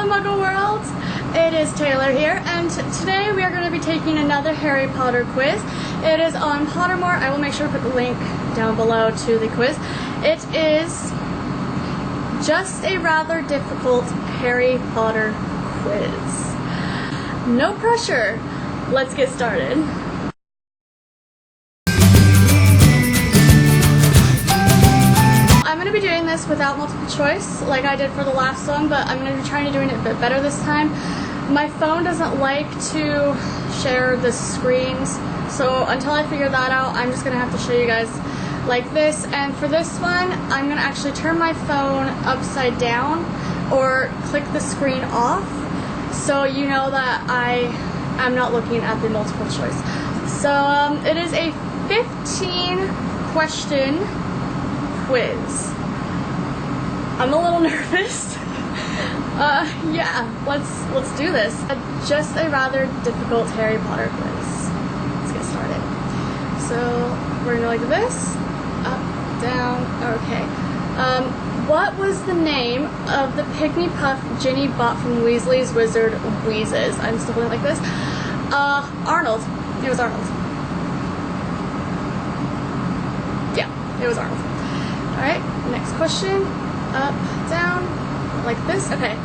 Hello Muggle World! It is Taylor here, and today we are going to be taking another Harry Potter quiz. It is on Pottermore. I will make sure to put the link down below to the quiz. It is just a rather difficult Harry Potter quiz. No pressure. Let's get started. I'm going to be doing this without multiple choice like I did for the last song, but I'm going to be trying to doing it a bit better this time. My phone doesn't like to share the screens, so until I figure that out, I'm just going to have to show you guys like this. And for this one, I'm going to actually turn my phone upside down or click the screen off so you know that I am not looking at the multiple choice. So it is a 15 question quiz. I'm a little nervous. Yeah, let's do this. Just a rather difficult Harry Potter quiz. Let's get started. So we're gonna go like this, up, down. Okay. What was the name of the Pygmy Puff Ginny bought from Weasley's Wizard Wheezes? I'm still going like this. Arnold. It was Arnold. Yeah, it was Arnold. Alright, next question. Up, down, like this. Okay.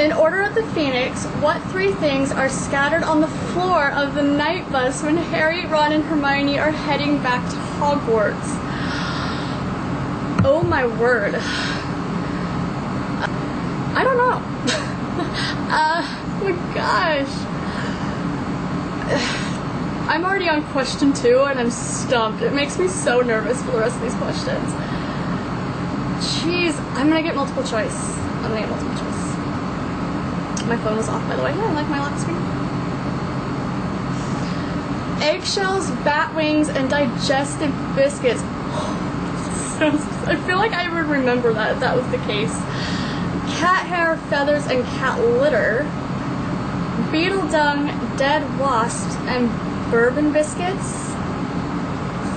In Order of the Phoenix, what three things are scattered on the floor of the night bus when Harry, Ron, and Hermione are heading back to Hogwarts? Oh my word. I don't know. Oh my gosh. I'm already on question 2 and I'm stumped. It makes me so nervous for the rest of these questions. Jeez, I'm gonna get multiple choice. I'm gonna get multiple choice. My phone was off, by the way. I like my lock screen. Eggshells, bat wings, and digestive biscuits. I feel like I would remember that if that was the case. Cat hair, feathers, and cat litter. Beetle dung, dead wasps, and bourbon biscuits.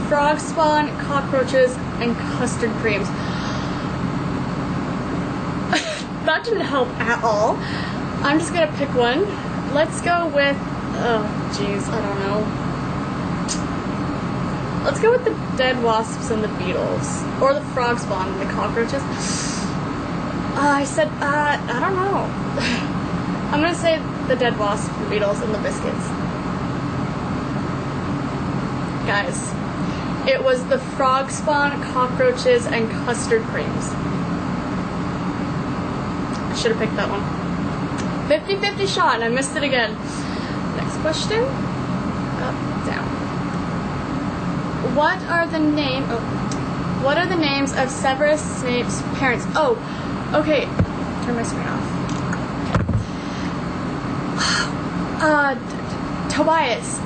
Frog spawn, cockroaches, and custard creams. That didn't help at all. I'm just gonna pick one. Let's go with, oh jeez, I don't know. Let's go with the dead wasps and the beetles. Or the frog spawn and the cockroaches. I don't know. I'm gonna say the dead wasp, the beetles, and the biscuits. Guys, it was the frog spawn, cockroaches, and custard creams. I should have picked that one. 50-50 shot, and I missed it again. Next question. Up, down. What are the names of Severus Snape's parents? Oh, okay. Turn my screen off. Tobias.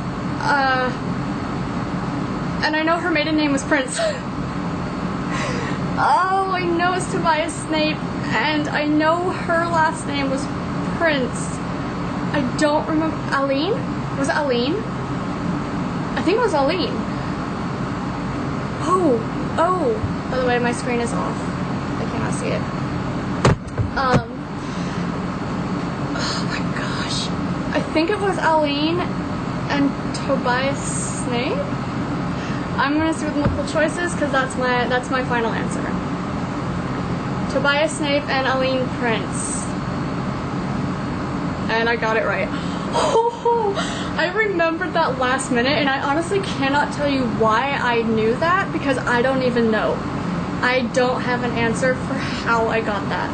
And I know her maiden name was Prince. Oh, I know it's Tobias Snape, and I know her last name was Prince. I don't remember. Aline? Was it Aline? I think it was Aline. Oh. By the way, my screen is off. I cannot see it. Oh my gosh. I think it was Aline and Tobias Snape. I'm gonna see with multiple choices because that's my final answer. Tobias Snape and Aline Prince. And I got it right. Oh, I remembered that last minute, and I honestly cannot tell you why I knew that because I don't even know. I don't have an answer for how I got that.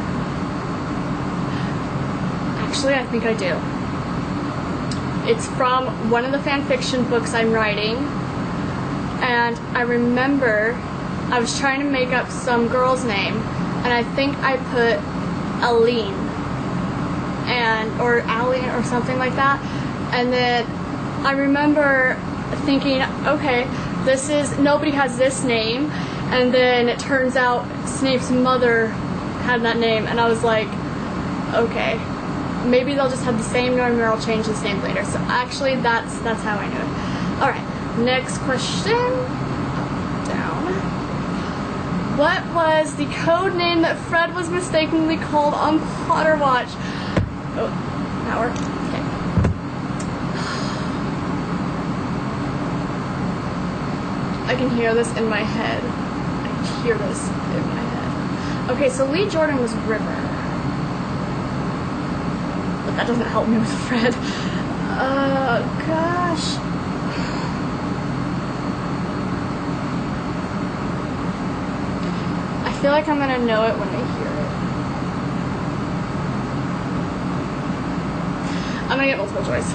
Actually, I think I do. It's from one of the fan fiction books I'm writing, and I remember I was trying to make up some girl's name, and I think I put Aline. Or Allie or something like that, and then I remember thinking, okay, nobody has this name, and then it turns out Snape's mother had that name, and I was like, okay, maybe they'll just have the same name and I'll change his name later. So actually that's how I knew it. Alright, next question. Down. What was the code name that Fred was mistakenly called on Potterwatch? Oh, that worked. Okay. I can hear this in my head. I can hear this in my head. Okay, so Lee Jordan was River. But that doesn't help me with Fred. Gosh. I feel like I'm gonna know it when I hear it. I'm gonna get multiple choice.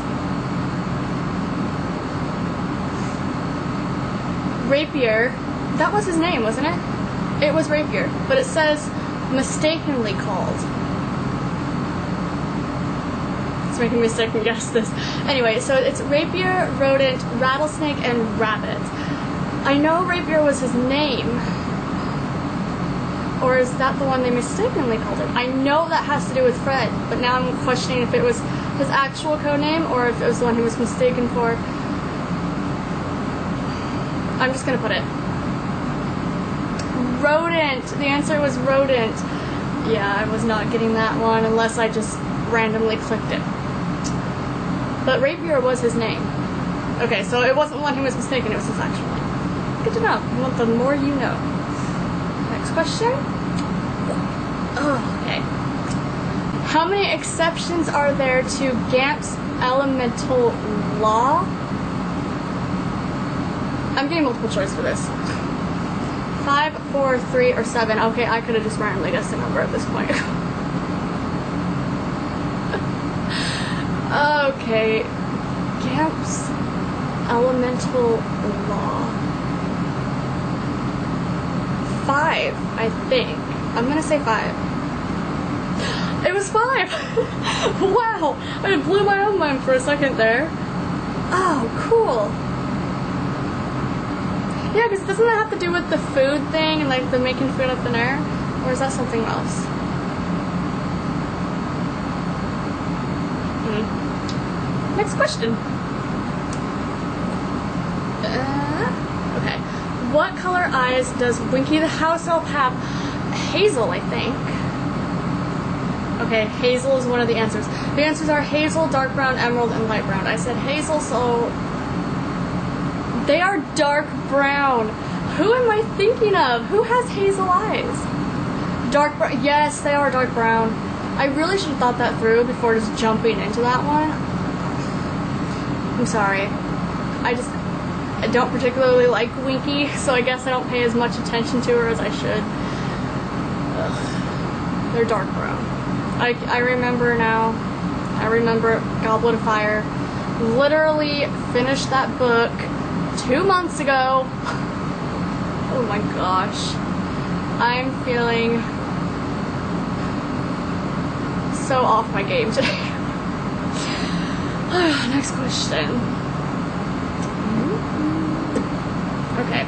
Rapier. That was his name, wasn't it? It was Rapier, but it says mistakenly called. It's making me second guess this. Anyway, so it's Rapier, Rodent, Rattlesnake, and Rabbit. I know Rapier was his name. Or is that the one they mistakenly called it? I know that has to do with Fred, but now I'm questioning if it was his actual codename or if it was the one he was mistaken for. I'm just gonna put it. Rodent. The answer was Rodent. Yeah, I was not getting that one unless I just randomly clicked it. But Rapier was his name. Okay, so it wasn't the one he was mistaken, it was his actual name. Good to know. The more you know. Next question. Oh, okay. How many exceptions are there to Gamp's elemental law? I'm getting multiple choice for this. 5, 4, 3, or 7. Okay, I could have just randomly guessed a number at this point. Okay. Gamp's elemental law. 5, I think. I'm gonna say 5. It was 5! Wow! I blew my own mind for a second there. Oh, cool. Yeah, because doesn't that have to do with the food thing and like the making food up in air? Or is that something else? Next question. Okay. What color eyes does Winky the House Elf have? Hazel, I think. Okay, hazel is one of the answers. The answers are hazel, dark brown, emerald, and light brown. I said hazel, so they are dark brown. Who am I thinking of? Who has hazel eyes? Dark brown. Yes, they are dark brown. I really should have thought that through before just jumping into that one. I'm sorry. I don't particularly like Winky, so I guess I don't pay as much attention to her as I should. Ugh. They're dark brown. I remember now. I remember Goblet of Fire. Literally finished that book 2 months ago. Oh my gosh. I'm feeling so off my game today. Next question. Okay.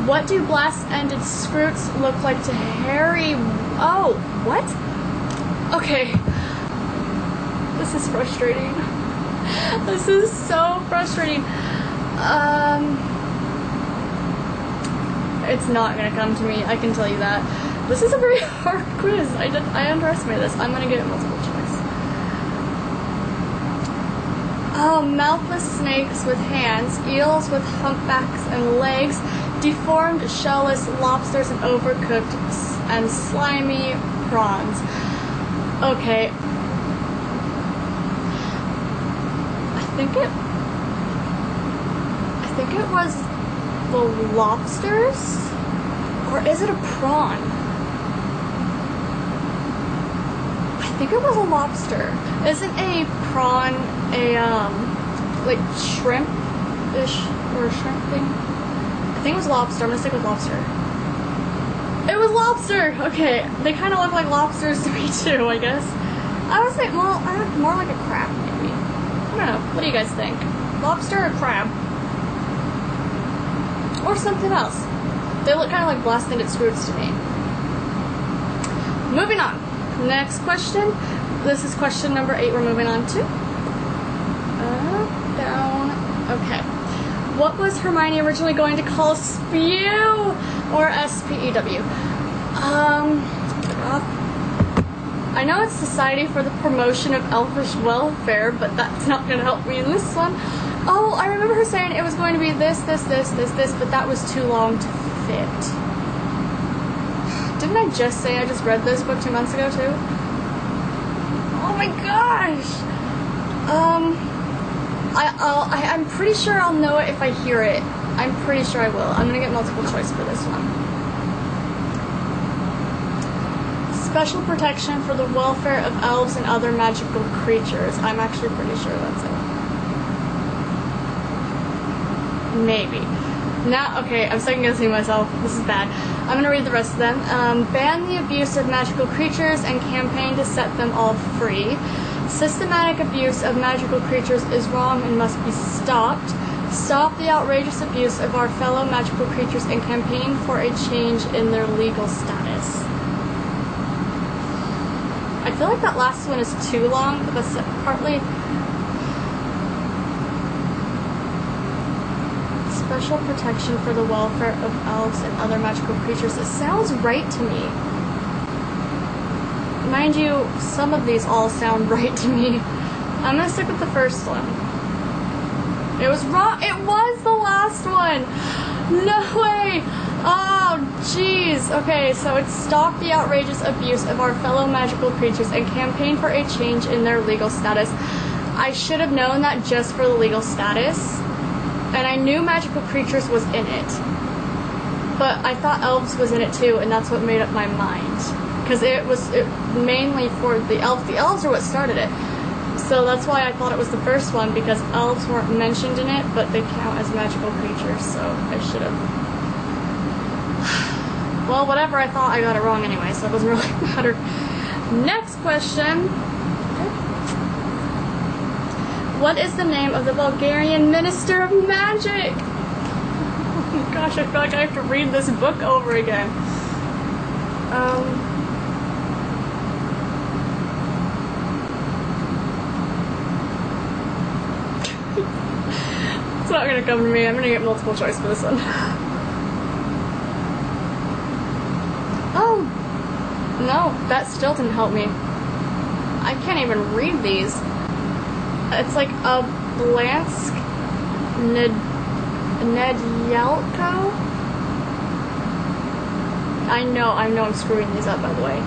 What do blast-ended scroots look like to Harry? Oh, what? Okay. This is frustrating. This is so frustrating. It's not gonna come to me, I can tell you that. This is a very hard quiz. I underestimated this. I'm gonna get multiple choice. Oh, mouthless snakes with hands, eels with humpbacks and legs, deformed shellless lobsters and overcooked and slimy prawns. Okay. I think it was the lobsters? Or is it a prawn? I think it was a lobster. Isn't a prawn like shrimp-ish or a shrimp thing? I think it was lobster. I'm gonna stick with lobster. It was lobster! Okay, they kind of look like lobsters to me too, I guess. I was thinking, well, more like a crab, maybe. I don't know. What do you guys think? Lobster or crab? Or something else. They look kind of like blast-ended scroots to me. Moving on. Next question. This is question number 8 we're moving on to. Down. Okay. What was Hermione originally going to call Spew or S-P-E-W? I know it's Society for the Promotion of Elfish Welfare, but that's not going to help me in this one. Oh, I remember her saying it was going to be this, but that was too long to fit. Didn't I just say I just read this book 2 months ago, too? Oh my gosh! I'm pretty sure I'll know it if I hear it. I'm pretty sure I will. I'm gonna get multiple choice for this one. Special protection for the welfare of elves and other magical creatures. I'm actually pretty sure that's it. Maybe. Now, okay, I'm second guessing myself. This is bad. I'm gonna read the rest of them. Ban the abuse of magical creatures and campaign to set them all free. Systematic abuse of magical creatures is wrong and must be stopped. Stop the outrageous abuse of our fellow magical creatures and campaign for a change in their legal status. I feel like that last one is too long, but that's partly... Special protection for the welfare of elves and other magical creatures. It sounds right to me. Mind you, some of these all sound right to me. I'm gonna stick with the first one. It was wrong. It was the last one. No way. Oh, jeez. Okay, so it's stop the outrageous abuse of our fellow magical creatures and campaign for a change in their legal status. I should have known that just for the legal status. And I knew magical creatures was in it. But I thought elves was in it too, and that's what made up my mind. Because it was mainly for the elves. The elves are what started it. So that's why I thought it was the first one, because elves weren't mentioned in it, but they count as magical creatures, so I should have... Well, whatever I thought, I got it wrong anyway, so it doesn't really matter. Next question. What is the name of the Bulgarian Minister of Magic? Oh my gosh, I feel like I have to read this book over again. It's not gonna come to me. I'm gonna get multiple choice for this one. Oh! No, that still didn't help me. I can't even read these. It's like a Blansk Nedyelko? I know I'm screwing these up, by the way.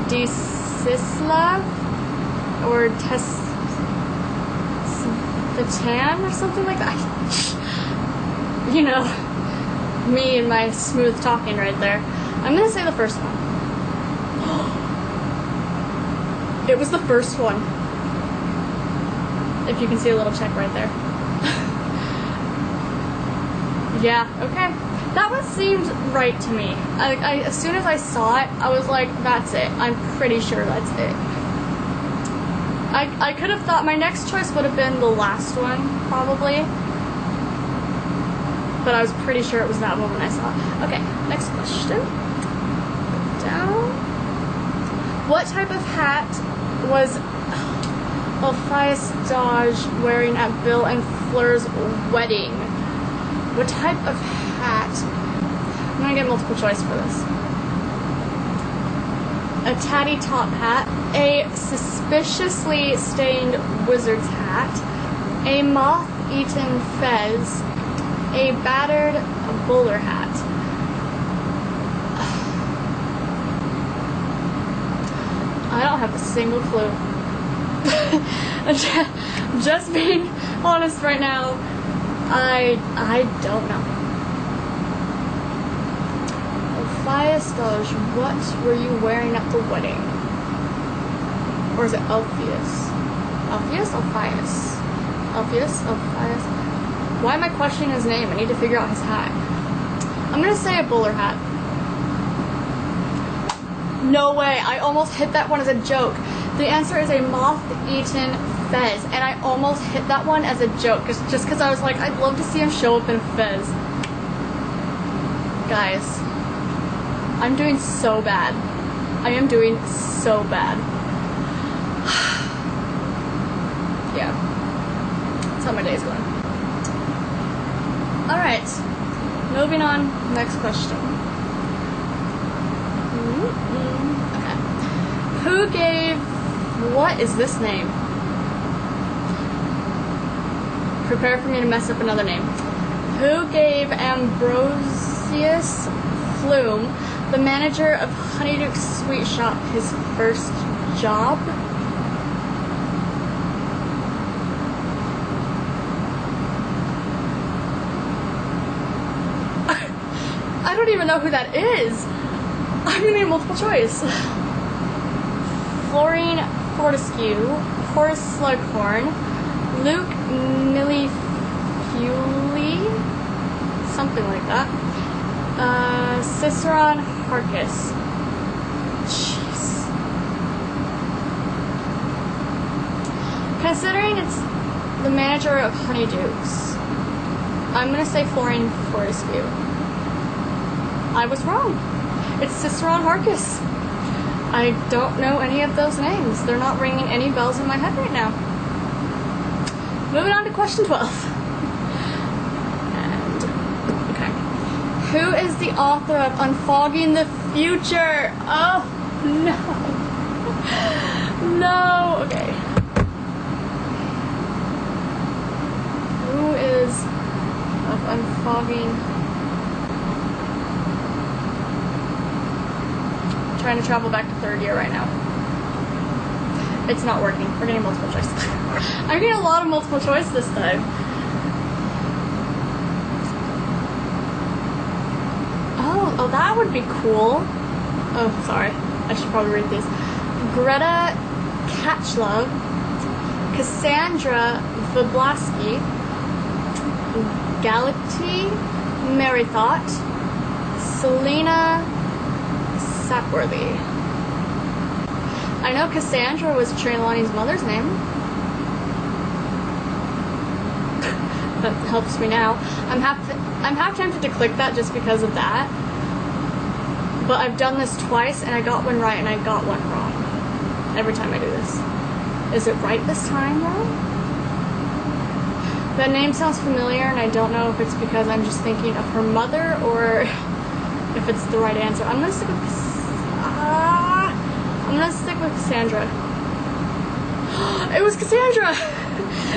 Desislav? Or Vatan or something like that. You know, me and my smooth talking right there. I'm gonna say the first one. It was the first one. If you can see a little check right there. Yeah, okay. That one seemed right to me. I as soon as I saw it, I was like, that's it. I'm pretty sure that's it. I could have thought my next choice would have been the last one, probably. But I was pretty sure it was that one when I saw it. Okay, next question. Down. What type of hat was Alpheus Dodge wearing at Bill and Fleur's wedding? What type of hat? I'm gonna get multiple choice for this. A tatty top hat, a suspiciously stained wizard's hat, a moth-eaten fez, a battered bowler hat. I don't have a single clue. Just being honest right now, I don't know. Alpheus Doge, what were you wearing at the wedding? Or is it Alpheus? Alpheus? Alpheus? Alpheus? Alpheus? Why am I questioning his name? I need to figure out his hat. I'm gonna say a bowler hat. No way, I almost hit that one as a joke. The answer is a moth-eaten fez, and I almost hit that one as a joke, just because I was like, I'd love to see him show up in a fez. Guys, I'm doing so bad. I am doing so bad. Yeah, that's how my day's going. Alright, moving on, next question. Okay. Who gave... What is this name? Prepare for me to mess up another name. Who gave Ambrosius Flume, the manager of Honeyduke's Sweet Shop, his first job? I don't even know who that is. I'm gonna need multiple choice. Florine Fortescue, Horace Slughorn, Luke Millefeuille, something like that. Ciceron Harkis. Jeez. Considering it's the manager of Honeydukes, I'm gonna say Florine Fortescue. I was wrong. It's Ciceron Harkis. I don't know any of those names. They're not ringing any bells in my head right now. Moving on to question 12. And, okay. Who is the author of Unfogging the Future? Oh, no. No. Okay. Who is of Unfogging... Trying to travel back to third year right now. It's not working. We're getting multiple choice. I'm getting a lot of multiple choice this time. Oh, that would be cool. Oh, sorry. I should probably read these. Greta Catchlove, Cassandra Viblaski, Galati Merithought, Selena Sapworthy. I know Cassandra was Trelawney's mother's name. That helps me now. I'm half tempted to click that just because of that. But I've done this twice and I got one right and I got one wrong. Every time I do this. Is it right this time though? That name sounds familiar and I don't know if it's because I'm just thinking of her mother or if it's the right answer. I'm gonna stick with Cassandra. It was Cassandra!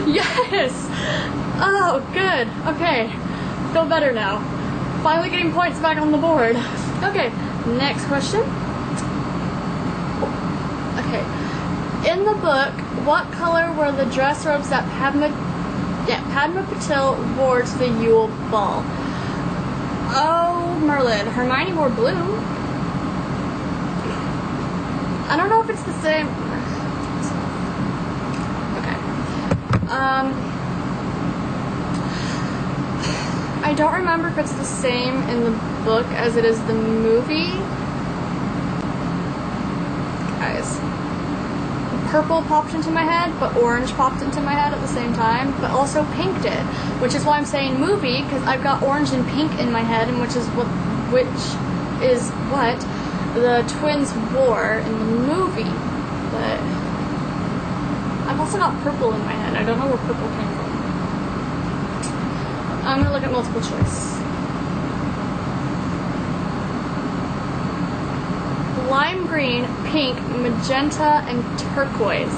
Yes! Oh, good. Okay. Feel better now. Finally getting points back on the board. Okay, next question. Okay. In the book, what color were the dress robes that Padma Patil wore to the Yule Ball? Oh, Merlin. Hermione wore blue. I don't know if it's the same. Okay. I don't remember if it's the same in the book as it is the movie. Guys. Purple popped into my head, but orange popped into my head at the same time, but also pink did, which is why I'm saying movie, because I've got orange and pink in my head, and which is what the twins wore in the movie. But I've also got purple in my head. I don't know where purple came from. I'm gonna look at multiple choice. Lime green, pink, magenta, and turquoise.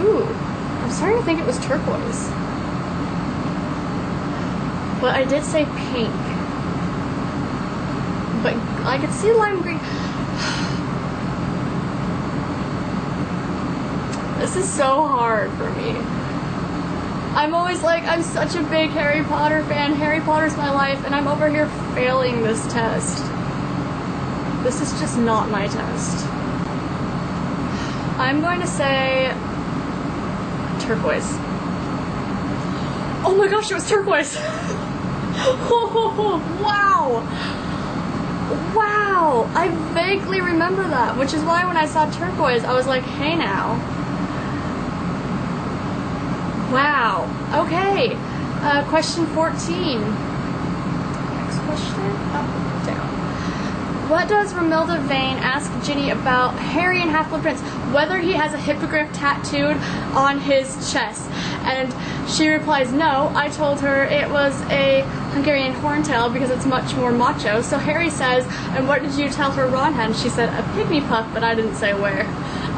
Ooh, I'm starting to think it was turquoise. But I did say pink. But I could see lime green. This is so hard for me. I'm always like, I'm such a big Harry Potter fan. Harry Potter's my life, and I'm over here failing this test. This is just not my test. I'm going to say turquoise. Oh my gosh, it was turquoise! Oh, wow! Wow! I vaguely remember that, which is why when I saw turquoise, I was like, hey now. Wow. Okay. Question 14. Next question. Up, down. What does Romilda Vane ask Ginny about Harry and Half-Blood Prince? Whether he has a hippogriff tattooed on his chest. And she replies, no, I told her it was a Hungarian horntail because it's much more macho. So Harry says, and what did you tell her Ron had? And she said, a pygmy puff, but I didn't say where.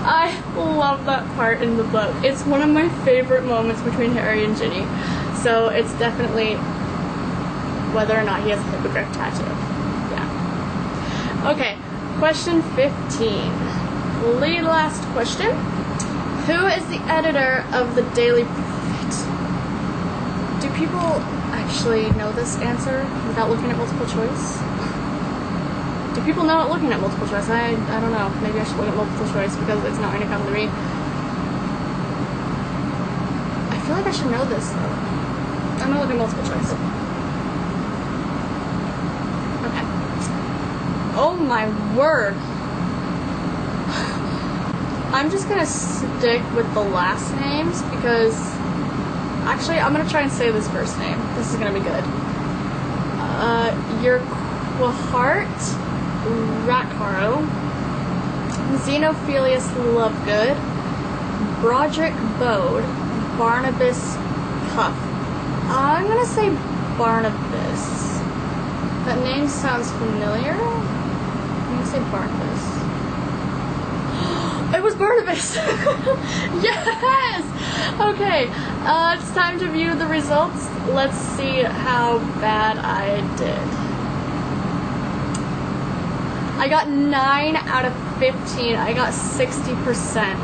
I love that part in the book. It's one of my favorite moments between Harry and Ginny. So it's definitely whether or not he has a hippogriff tattoo. Yeah. Okay, question 15. The last question. Who is the editor of the Daily Prophet? Do people actually know this answer without looking at multiple choice? Do people know it looking at multiple choice? I don't know. Maybe I should look at multiple choice because it's not going to come to me. I feel like I should know this though. I'm going to look at multiple choice. Okay. Oh my word. I'm just going to stick with the last names because actually I'm going to try and say this first name. This is going to be good. Urquhart Ratcaro, Xenophilius Lovegood, Broderick Bode, Barnabas Cuff. I'm gonna say Barnabas. That name sounds familiar. I'm gonna say Barnabas. It was Barnabas! Yes! Okay, it's time to view the results. Let's see how bad I did. I got 9 out of 15. I got 60%.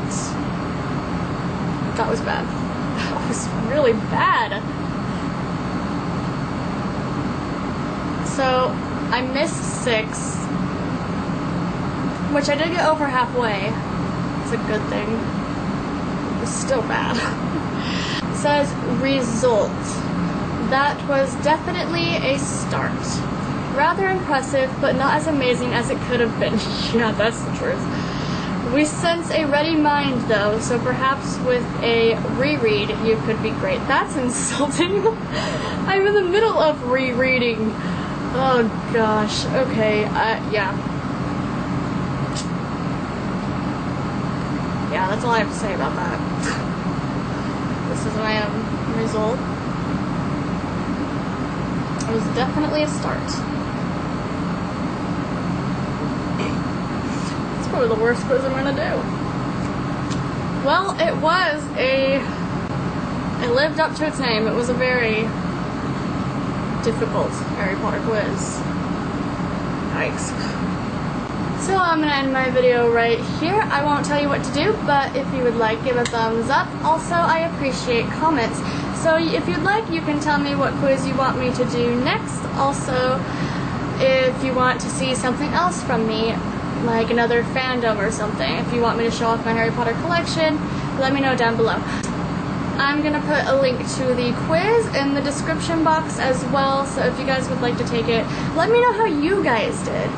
That was bad. That was really bad. So, I missed 6, which I did get over halfway. It's a good thing. It's still bad. It says, result. That was definitely a start. Rather impressive, but not as amazing as it could have been. Yeah, that's the truth. We sense a ready mind, though, so perhaps with a reread, you could be great. That's insulting. I'm in the middle of rereading. Oh, gosh. Okay, yeah. Yeah, that's all I have to say about that. This is my result. It was definitely a start. Probably the worst quiz I'm gonna do. Well, it lived up to its name. It was a very difficult Harry Potter quiz. Yikes. So I'm gonna end my video right here. I won't tell you what to do, but if you would like, give a thumbs up. Also, I appreciate comments. So if you'd like, you can tell me what quiz you want me to do next. Also, if you want to see something else from me, like another fandom or something. If you want me to show off my Harry Potter collection, let me know down below. I'm gonna put a link to the quiz in the description box as well, so if you guys would like to take it, let me know how you guys did.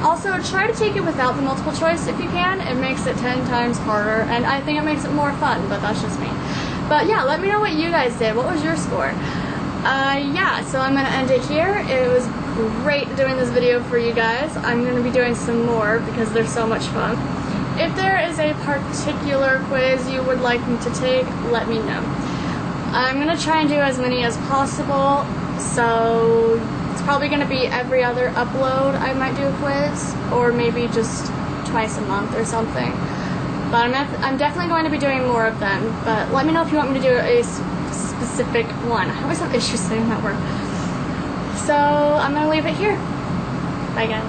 Also, try to take it without the multiple choice if you can. It makes it 10 times harder, and I think it makes it more fun, but that's just me. But yeah, let me know what you guys did. What was your score? Yeah, so I'm gonna end it here. It was great doing this video for you guys. I'm going to be doing some more because they're so much fun. If there is a particular quiz you would like me to take, let me know. I'm going to try and do as many as possible, so it's probably going to be every other upload I might do a quiz, or maybe just twice a month or something. But I'm definitely going to be doing more of them, but let me know if you want me to do a specific one. I always have issues saying that word. So, I'm going to leave it here. Bye, guys.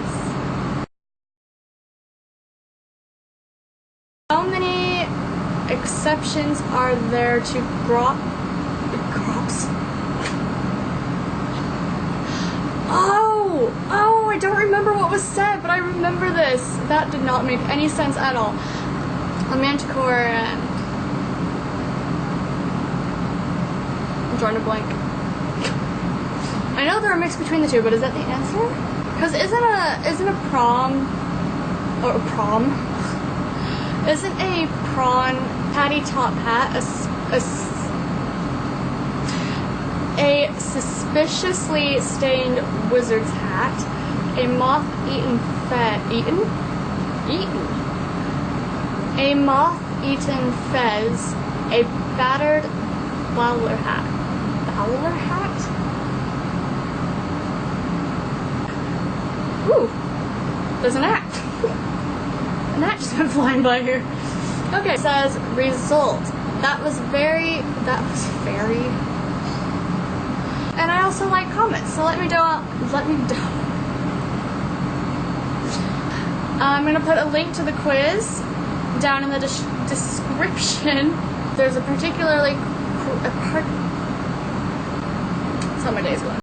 How many exceptions are there to Grops? Oh, I don't remember what was said, but I remember this. That did not make any sense at all. A manticore and... I'm drawing a blank. I know they're a mix between the two, but is that the answer? Because isn't a prawn patty top hat a suspiciously stained wizard's hat, a moth-eaten a moth-eaten fez, a battered bowler hat. Bowler hat? Ooh, there's an gnat. A gnat just went flying by here. Okay, it says result. That was very. And I also like comments, so let me know. I'm gonna put a link to the quiz down in the description. There's a particularly. That's how my day's going.